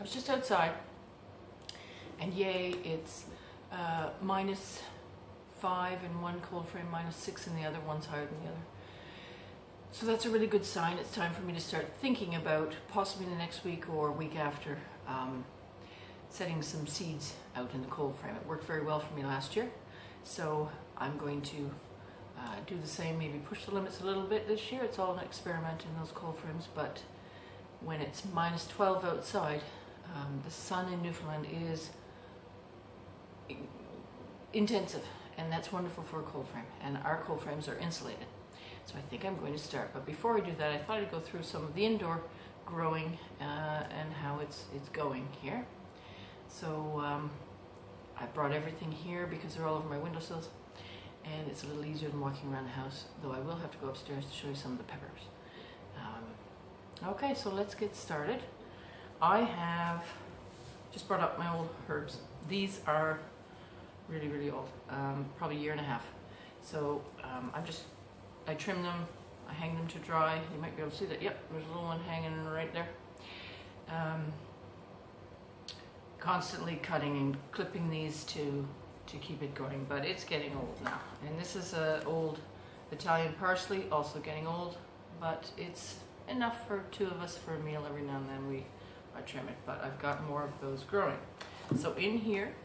I was just outside, and yay, it's -5 in one cold frame, -6 in the other. One's higher than the other. So that's a really good sign. It's time for me to start thinking about, possibly the next week or week after, setting some seeds out in the cold frame. It worked very well for me last year, so I'm going to do the same, maybe push the limits a little bit this year. It's all an experiment in those cold frames, but when it's -12 outside, the sun in Newfoundland is intensive, and that's wonderful for a cold frame, and our cold frames are insulated. So I think I'm going to start, but before I do that, I thought I'd go through some of the indoor growing and how it's going here. So I brought everything here because they're all over my windowsills, and it's a little easier than walking around the house, though I will have to go upstairs to show you some of the peppers. Okay, so let's get started. I have just brought up my old herbs. These are really, really old, probably a year and a half. So I trim them, I hang them to dry. You might be able to see that. Yep, there's a little one hanging right there. Constantly cutting and clipping these to keep it going, but it's getting old now. And this is a old Italian parsley, also getting old, but it's enough for two of us for a meal every now and then. I trim it, but I've got more of those growing. So in here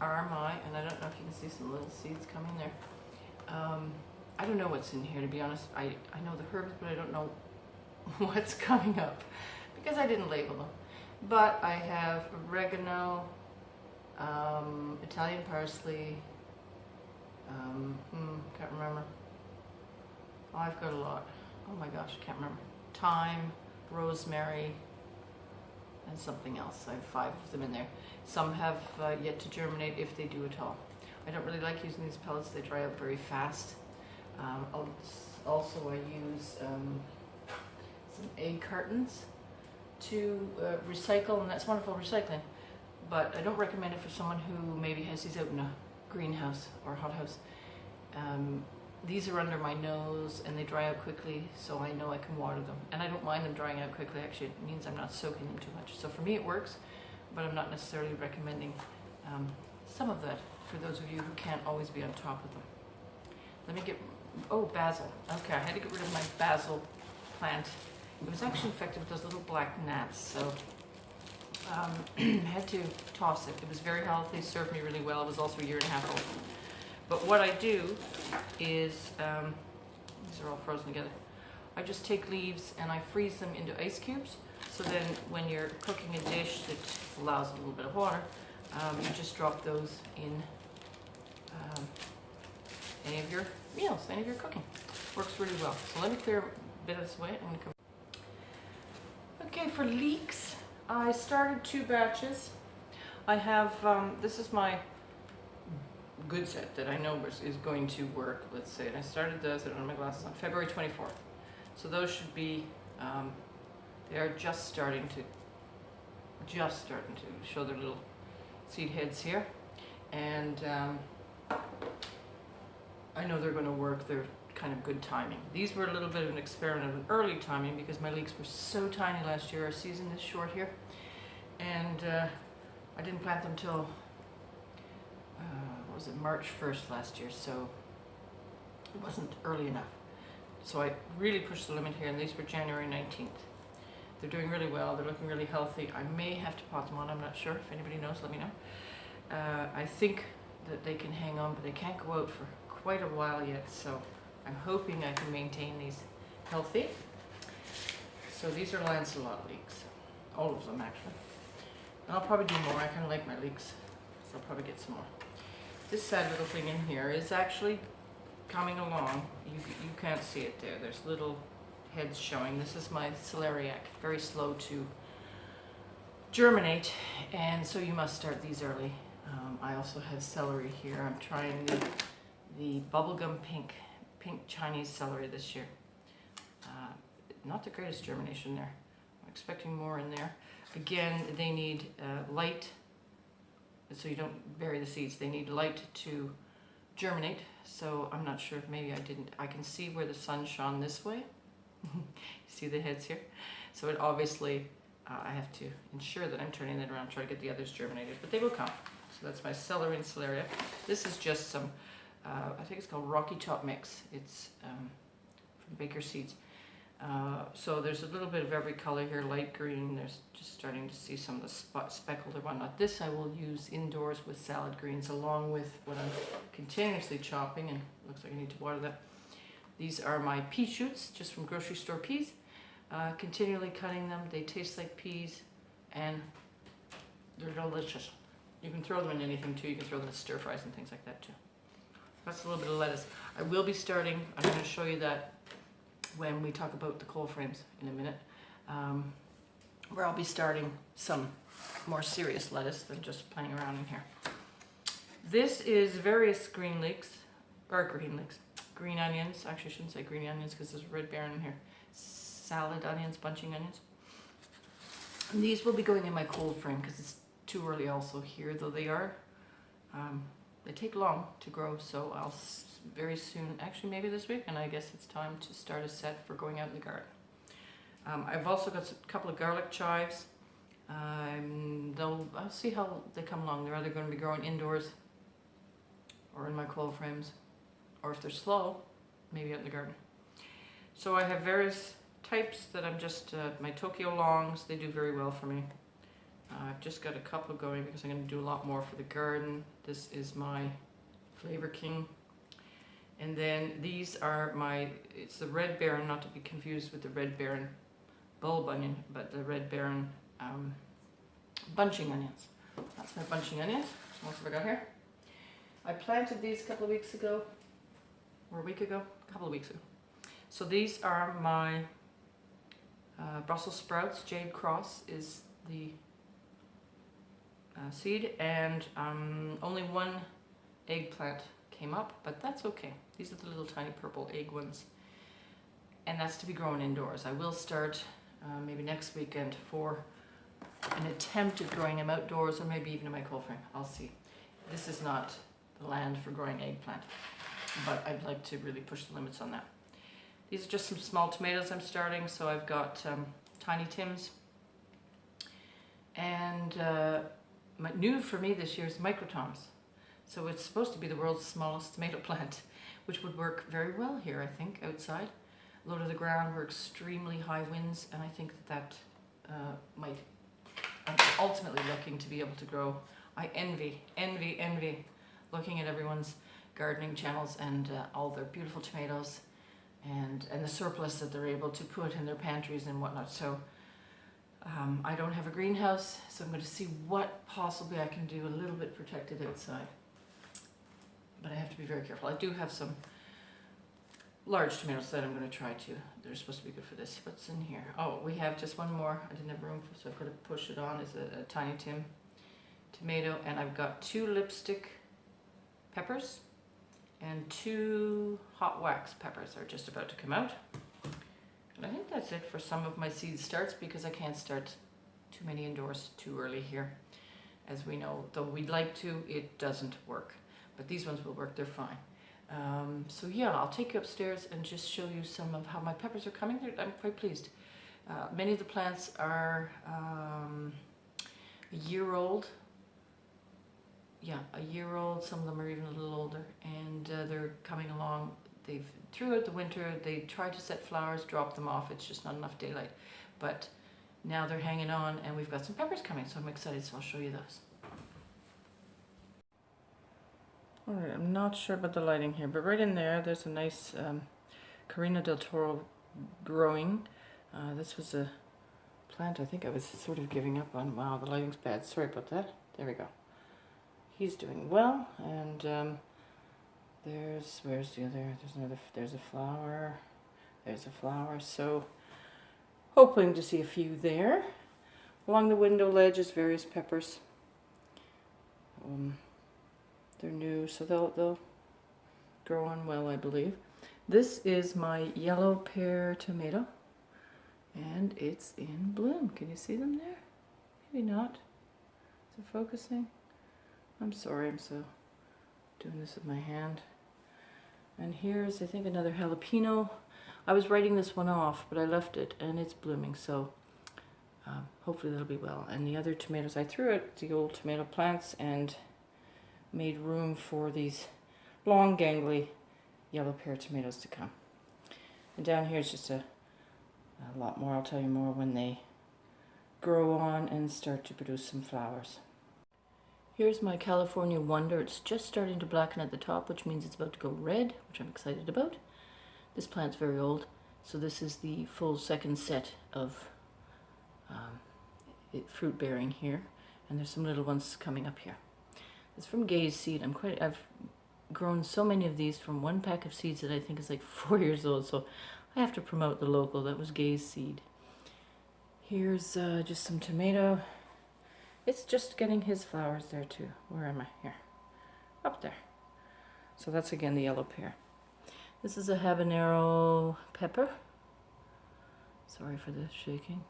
are and I don't know if you can see some little seeds coming there. I don't know what's in here, to be honest. I know the herbs, but I don't know what's coming up because I didn't label them. But I have oregano, Italian parsley, can't remember. Oh, I've got a lot. Oh my gosh, I can't remember. Thyme, rosemary, and something else. I have 5 of them in there. Some have yet to germinate, if they do at all. I don't really like using these pellets. They dry out very fast. Also, I use some egg cartons to recycle, and that's wonderful recycling. But I don't recommend it for someone who maybe has these out in a greenhouse or hothouse. These are under my nose and they dry out quickly, so I know I can water them. And I don't mind them drying out quickly. Actually, it means I'm not soaking them too much. So for me it works, but I'm not necessarily recommending some of that for those of you who can't always be on top of them. Let me get, oh, basil. Okay, I had to get rid of my basil plant. It was actually infected with those little black gnats, so had to toss it. It was very healthy, served me really well. It was also a year and a half old. But what I do is, these are all frozen together, I just take leaves and I freeze them into ice cubes. So then when you're cooking a dish that allows a little bit of water, you just drop those in any of your meals, any of your cooking. Works really well. So let me clear a bit of this away. I'm going to come. Okay, for leeks, I started 2 batches. I have, this is my good set that I know is going to work, let's say. And I started those, I don't have my glasses on, February 24th. So those should be, they are just starting to show their little seed heads here. And I know they're going to work. They're kind of good timing. These were a little bit of an experiment of an early timing because my leeks were so tiny last year. Our season is short here. And I didn't plant them till, what was it, March 1st last year, so it wasn't early enough. So I really pushed the limit here, and these were January 19th. They're doing really well. They're looking really healthy. I may have to pot them on. I'm not sure. If anybody knows, let me know. I think that they can hang on, but they can't go out for quite a while yet, so I'm hoping I can maintain these healthy. So these are Lancelot leeks, all of them actually. And I'll probably do more. I kind of like my leeks, so I'll probably get some more. This sad little thing in here is actually coming along. You can't see it there. There's little heads showing. This is my celeriac, very slow to germinate, and so you must start these early. I also have celery here. I'm trying the bubblegum pink Chinese celery this year. Not the greatest germination there. I'm expecting more in there. Again, they need light, so you don't bury the seeds. They need light to germinate, so I'm not sure if maybe I can see where the sun shone this way. You see the heads here? So it obviously I have to ensure that I'm turning it around, try to get the others germinated, but they will come. So that's my celery and celeriac. This is just some, I think it's called Rocky Top Mix. It's from Baker Seeds. So there's a little bit of every color here, light green. There's just starting to see some of the speckled or whatnot. This I will use indoors with salad greens along with what I'm continuously chopping, and looks like I need to water that. These are my pea shoots, just from grocery store peas. Continually cutting them. They taste like peas and they're delicious. You can throw them in anything too. You can throw them in stir fries and things like that too. That's a little bit of lettuce. I will be starting, I'm going to show you that when we talk about the cold frames in a minute, where I'll be starting some more serious lettuce than just playing around in here. This is various green leeks, green onions. Actually, I shouldn't say green onions because there's red bear in here. Salad onions, bunching onions. And these will be going in my cold frame because it's too early also here, though they are. They take long to grow, so I'll very soon, actually maybe this week, and I guess it's time to start a set for going out in the garden. I've also got a couple of garlic chives. I'll see how they come along. They're either going to be growing indoors or in my cold frames, or if they're slow, maybe out in the garden. So I have various types that I'm just, my Tokyo longs, they do very well for me. I've just got a couple going because I'm going to do a lot more for the garden. This is my Flavor King. And then these are my, it's the Red Baron, not to be confused with the Red Baron bulb onion, but the Red Baron bunching onions. That's my bunching onions. What have I got here? I planted these a couple of weeks ago, or a week ago, a couple of weeks ago. So these are my Brussels sprouts. Jade Cross is the seed, and only one eggplant came up, but that's okay. These are the little tiny purple egg ones, and that's to be grown indoors. I will start maybe next weekend for an attempt at growing them outdoors, or maybe even in my cold frame. I'll see. This is not the land for growing eggplant, but I'd like to really push the limits on that. These are just some small tomatoes I'm starting. So I've got Tiny Tims, and new for me this year is Microtoms. So it's supposed to be the world's smallest tomato plant, which would work very well here, I think, outside. Low to the ground, we're extremely high winds, and I think that might, I'm ultimately looking to be able to grow. I envy looking at everyone's gardening channels and all their beautiful tomatoes and the surplus that they're able to put in their pantries and whatnot. So I don't have a greenhouse, so I'm going to see what possibly I can do a little bit protected outside. But I have to be very careful. I do have some large tomatoes that I'm going to try to. They're supposed to be good for this. What's in here? Oh, we have just one more. I didn't have room for, so I've got to push it on. It's a Tiny Tim tomato, and I've got 2 lipstick peppers and 2 hot wax peppers are just about to come out. And I think that's it for some of my seed starts, because I can't start too many indoors too early here. As we know, though we'd like to, it doesn't work. But these ones will work, they're fine. So yeah, I'll take you upstairs and just show you some of how my peppers are coming. I'm quite pleased. Many of the plants are a year old. Yeah, a year old. Some of them are even a little older, and they're coming along. Throughout the winter, they tried to set flowers, dropped them off. It's just not enough daylight. But now they're hanging on, and we've got some peppers coming, so I'm excited, so I'll show you those. All right, I'm not sure about the lighting here, but right in there's a nice Carina del Toro growing. This was a plant I think I was sort of giving up on. Wow, the lighting's bad. Sorry about that. There we go. He's doing well, and where's the other? There's a flower. There's a flower. So hoping to see a few there. Along the window ledge is various peppers. They're new, so they'll grow on well, I believe. This is my yellow pear tomato, and it's in bloom. Can you see them there? Maybe not. Is it focusing? I'm sorry, I'm so doing this with my hand. And here's, I think, another jalapeno. I was writing this one off, but I left it, and it's blooming, so hopefully they'll be well. And the other tomatoes, I threw out the old tomato plants and made room for these long, gangly yellow pear tomatoes to come. And down here is just a lot more. I'll tell you more when they grow on and start to produce some flowers. Here's my California Wonder. It's just starting to blacken at the top, which means it's about to go red, which I'm excited about. This plant's very old, so this is the full second set of fruit bearing here, and there's some little ones coming up here. It's from Gaze Seed. I've grown so many of these from one pack of seeds that I think is like 4 years old, so I have to promote the local. That was Gaze Seed. Here's just some tomato. It's just getting his flowers there too. Where am I? Here. Up there. So that's again the yellow pear. This is a habanero pepper. Sorry for the shaking.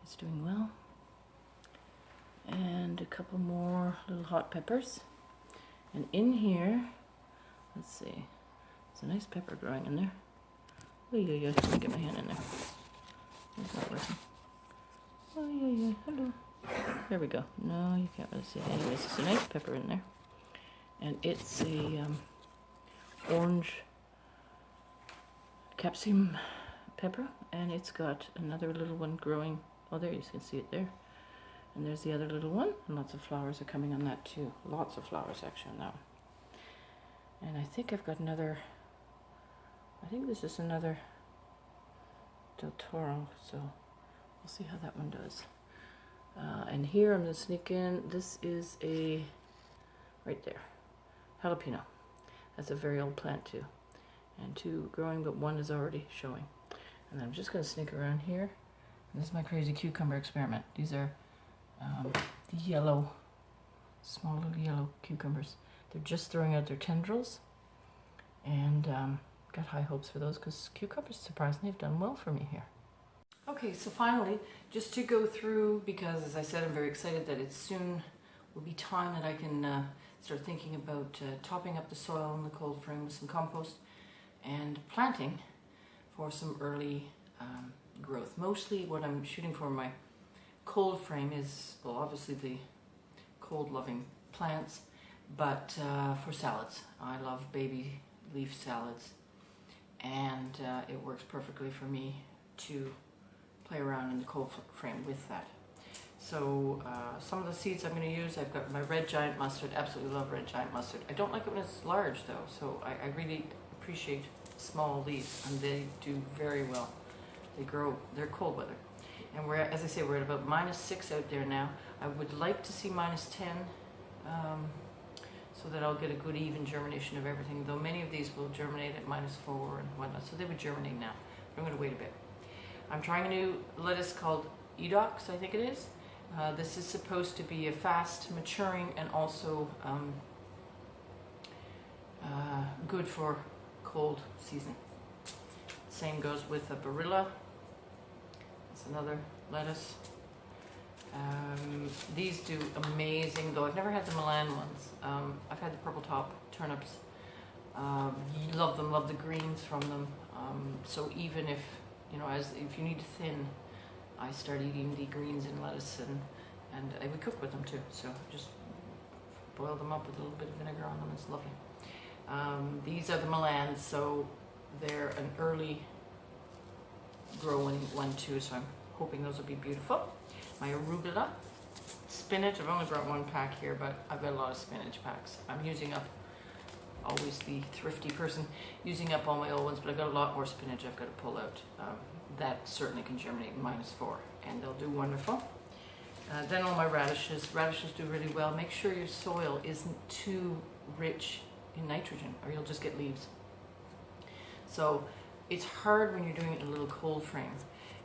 It's doing well. And a couple more little hot peppers. And in here, let's see, there's a nice pepper growing in there. Oh yeah, yeah, let me get my hand in there. It's not working. Oh yeah, yeah, hello. There we go. No, you can't really see it. Anyways, it's a nice pepper in there. And it's a orange capsicum pepper. And it's got another little one growing. Oh, there, you can see it there. And there's the other little one. And lots of flowers are coming on that too. Lots of flowers actually on that one. And I think I've got another, I think this is another Del Toro. So we'll see how that one does. And here I'm going to sneak in, this is a, right there, jalapeno. That's a very old plant too. And two growing, but one is already showing. And I'm just going to sneak around here. And this is my crazy cucumber experiment. These are the yellow, small little yellow cucumbers. They're just throwing out their tendrils. And got high hopes for those because cucumbers surprisingly have done well for me here. Okay, so finally, just to go through, because as I said, I'm very excited that it soon will be time that I can start thinking about topping up the soil in the cold frame with some compost and planting for some early growth. Mostly what I'm shooting for in my cold frame is, well, obviously the cold-loving plants, but for salads. I love baby leaf salads, and it works perfectly for me to play around in the cold frame with that. So some of the seeds I'm going to use, I've got my red giant mustard. Absolutely love red giant mustard. I don't like it when it's large though, so I really appreciate small leaves, and they do very well. They grow, they're cold weather. And we're, as I say, we're at about -6 out there now. I would like to see -10, so that I'll get a good even germination of everything, though many of these will germinate at -4 and whatnot, so they would germinate now. I'm going to wait a bit. I'm trying a new lettuce called Edox, I think it is. This is supposed to be a fast maturing and also good for cold season. Same goes with a Barilla. It's another lettuce. These do amazing, though I've never had the Milan ones. I've had the purple top turnips. Love them, love the greens from them. So even if, you know, if you need to thin, I start eating the greens and lettuce, and we cook with them too. So just boil them up with a little bit of vinegar on them. It's lovely. These are the Milans, so they're an early growing one too. So I'm hoping those will be beautiful. My arugula, spinach. I've only brought one pack here, but I've got a lot of spinach packs. I'm using up, always the thrifty person, using up all my old ones, but I've got a lot more spinach I've got to pull out. That certainly can germinate in -4, and they'll do wonderful. Then all my radishes. Radishes do really well. Make sure your soil isn't too rich in nitrogen, or you'll just get leaves. So it's hard when you're doing it in a little cold frame,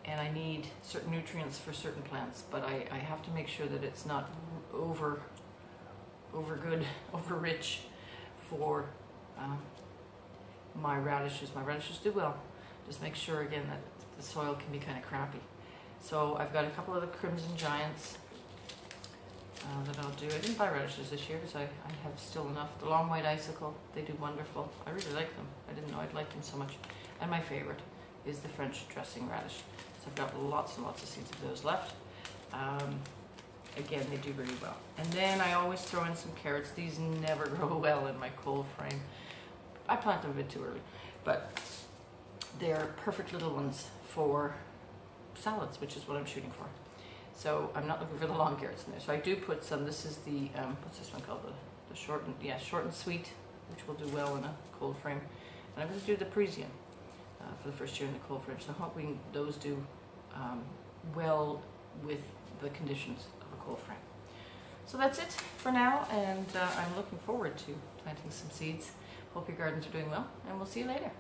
and I need certain nutrients for certain plants, but I have to make sure that it's not over good, over rich for my radishes. My radishes do well. Just make sure again that the soil can be kind of crappy. So I've got a couple of the Crimson Giants that I'll do. I didn't buy radishes this year because I have still enough. The Long White Icicle, they do wonderful. I really like them. I didn't know I'd like them so much. And my favorite is the French dressing radish. So I've got lots and lots of seeds of those left. Again, they do really well. And then I always throw in some carrots. These never grow well in my cold frame. I plant them a bit too early, but they're perfect little ones for salads, which is what I'm shooting for. So I'm not looking for the long carrots in there. So I do put some. This is the what's this one called? The short and sweet, which will do well in a cold frame. And I'm going to do the Parisian for the first year in the cold frame. So I'm hoping those do well with the conditions of a cold frame. So that's it for now, and I'm looking forward to planting some seeds. Hope your gardens are doing well, and we'll see you later.